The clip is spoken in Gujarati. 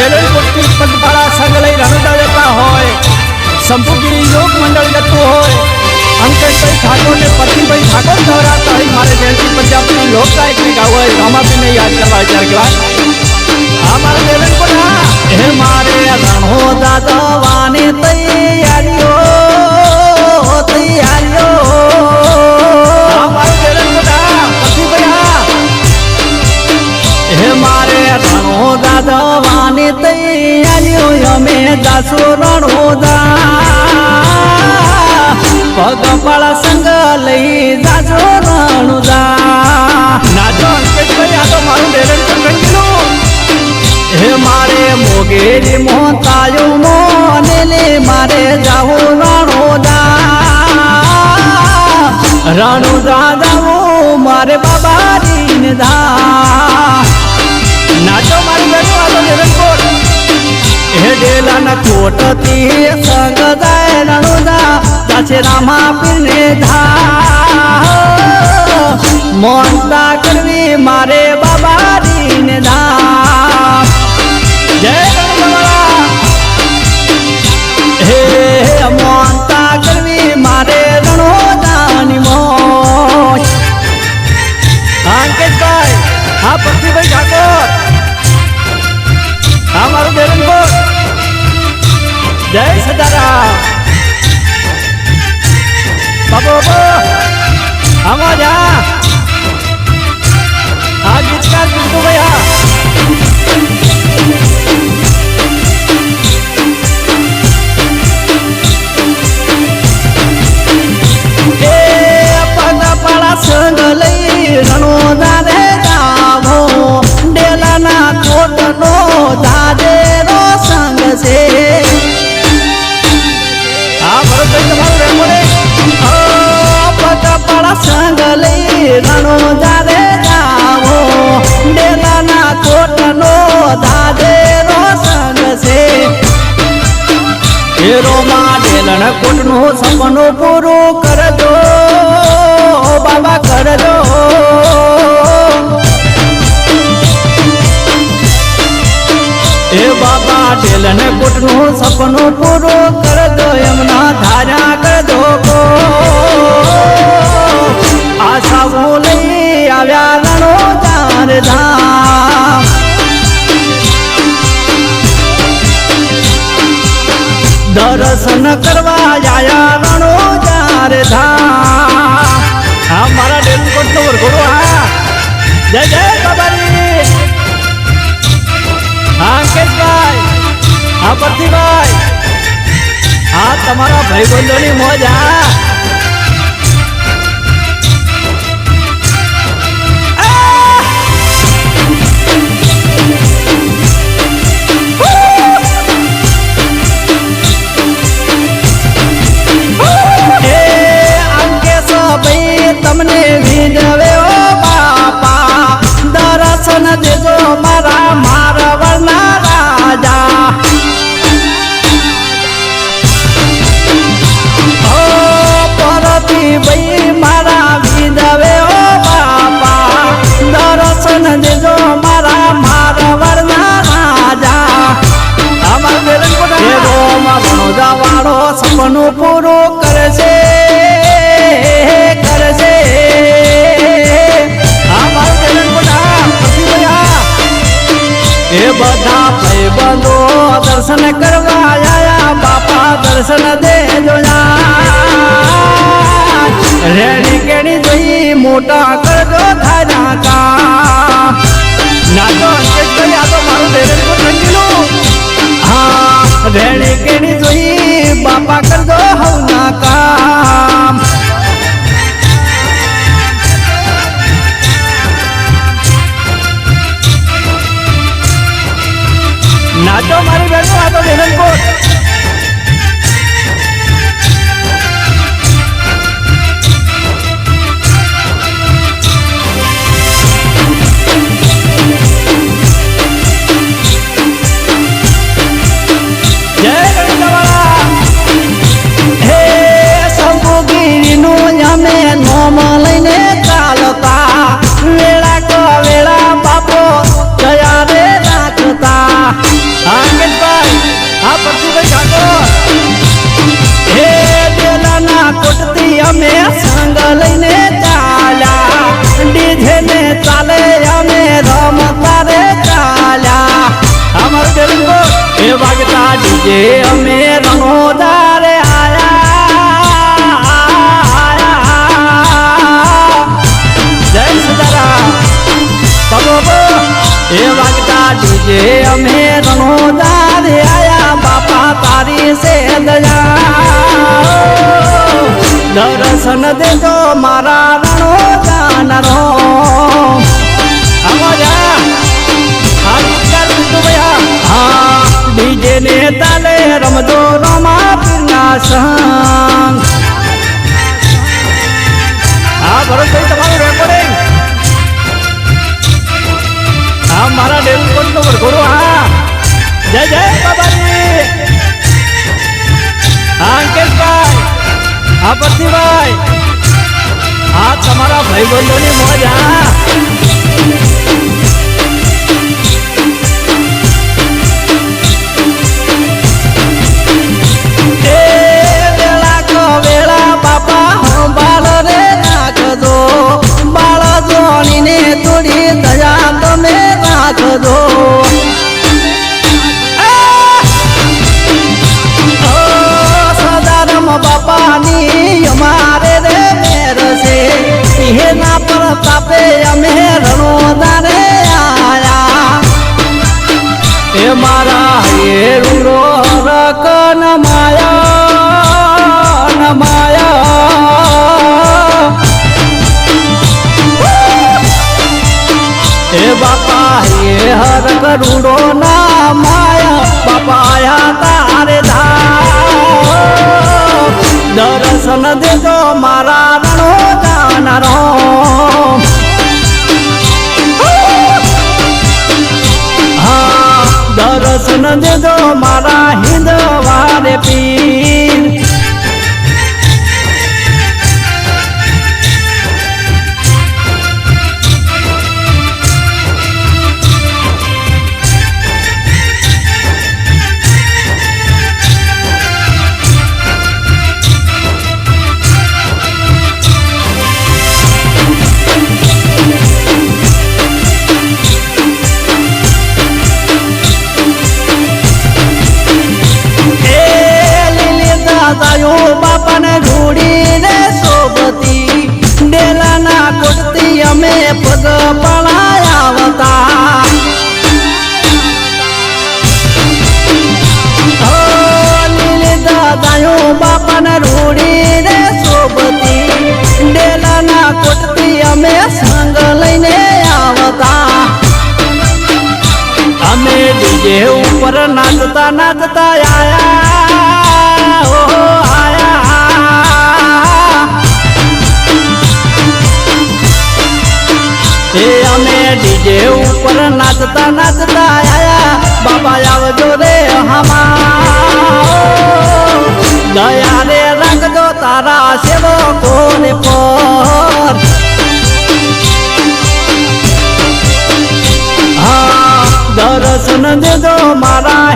વેલણકોટથી પગપાળા સંઘ લઈ રણુદા જતા હોય, સંપુગીરી યોગ મંડળ જતું હોય, અંકિતભાઈ ઠાકોર ને પતિભાઈ ઠાકોર દોરાતા હોય, મારે જયંતિ પ્રજાપતિ લોકગાયકને ગાવું હોય, રામાબીને યાદ કરવા ચાર ગ્લાસ આ મારા વેલણકોટા હે મારે રણોદા જવાની તૈયારીઓ આ મારા વેલણકોટા પતિભાઈ હે મારે રણોદા જવાની તૈયારીઓ અમે દાસો રણોદા પગપાળા સંગ લઈ જાજો રણુદા નાચો અંકેશભાઈ આ તો મારું વેલણકોટ રંગીલું હે મારે મોગેરી મોતાયો મોને લે મારે જાવું રણુદા જાવું મારે બાબાજી ને દા નાચો મારી બેનો આ તો વેલણકોટ હે ડેલાના કોટથી સંગ જાય રણુદા જાછે રામા પીરને ધા મોનતા કરવી મારે બાબાજી ને ધા જય રણુદા હે મોનતા કરવી મારે રણોદાની મોજ અંકેશભાઈ હા પૃથ્વીભાઈ ઠાકોર હા મારું વેલણકોટ જય સદારામ બાબો આમાં જા આ ગીતકાર બિંદુ ભૈયા એ પગપાળા સંગ લઈ રણોદા રે જાવો ડેલાના કોટનો દાદેરો સંગ છે આ ભરતભાઈ તમારું રેમોડે પગપાળા સંગ લઈ રણોદા રે જાવો ડેલાના કોટનો દાદેરો સંગ છે હેરોમાં ડેલણ કોટનું સપનું પૂરું કરજો બાબા કરજો એ બાબા ડેલણ કોટનું સપનું પૂરું કરજો એમના ધાર્યા કરજો આશાઓ લઈ આવ્યા રણોદા રે ધામ દર્શન કરવા આયા રણોદા રે ધામ હા મારા વેલણકોટ નો વરઘોડો હા જય જય બાબાજી હા અંકેશભાઈ હા પતિભાઈ હા તમારા ભાઈબંધોની મોજ હા તમને વિજવે ઓ બાપા દર્શન દેજો મારા મારવરના રાજા ઓ પરતી ભાઈ મારા વિજવે ઓ બાપા દર્શન દેજો મારા મારવરના રાજા અમાર વેલણકોટ એરોમાં રણોદા વાળો સપનું પૂરું કરશે એ બધા ભાઈબંધો દર્શન કરવા આયા બાપા દર્શન દેજો રેણી કેણી જોઈ મોટા કરજો થાના કા નાચો અંકેશભાઈ આ તો મારું વેલણકોટ રંગીલું હા રેણી કેણી જોઈ બાપા કરજો હવના કામ નાચો મારી બેનો આ તો વેલણકોટ જય રણુદાવાળા હે સંપુગીરીનું અમે નોમ લઈને ચાલતા વેળા કો વેળા બાપો જયા રે રાખતા હા અંકિતભાઈ, હા પરશુભાઈ ઠાકોર. હે ડેલાના કોટથી અમે સંગ લઈને ચાલ્યા, ડીજે ને ચાલે અમે રમતા રે ચાલ્યા. અમારું ડેલું એ વાગતા ડીજે અમે રણોદા રે જય સીતારામ. એ વાગતા ડીજે અમે રણોદા રે આયા, બાપા તારી સે દયા દર્શન દેજો મારા રણોદા નરો. હા ડીજે ને તાલે રમજો રમા પીરના સંગ. હા ભરતભાઈ તમારું રેકોર્ડિંગ. હા મારા ડેલકોટ નો વરઘોડો. હા જય જય બાબાજી. હા અંકેશભાઈ, હા પરથીભાઈ, હા તમારા ભાઈબંધોની મોજ. હા વેળા બાપા બાળ રે નાખજો, બાળ જોણીને થોડી દયા તમે રાખજો. સદારામ બાપાની અમારે રે મેર છે, એના પર તાપે અમે રણોદા રે આયા. એ મારા એ રૂરો રકન માયા માયા. એ બાપા એ હર કરુડો ના માયા, બાપા આયા તારે ધા દર્શન દેજો મારા રણોદા નરો. હા દર્શન દેજો મારા હિંદવારે પીર. બાપાને જોડી રે સોબતી, ડેલાના કોટથી અમે પગ પડાયા દાદાયો. બાપાને જોડી રે સોબતી, ડેલાના કોટથી અમે સંગ લઈને આવતા. અમે ડીજે ઉપર નાચતા નાચતા આયા. એ અમે ડીજે ઉપર નાચતા નાચતા આયા, બાબા આવજો રે હમા. દયા રે રાખજો તારા સેવકોને પર. હા દર્શન દેજો મારા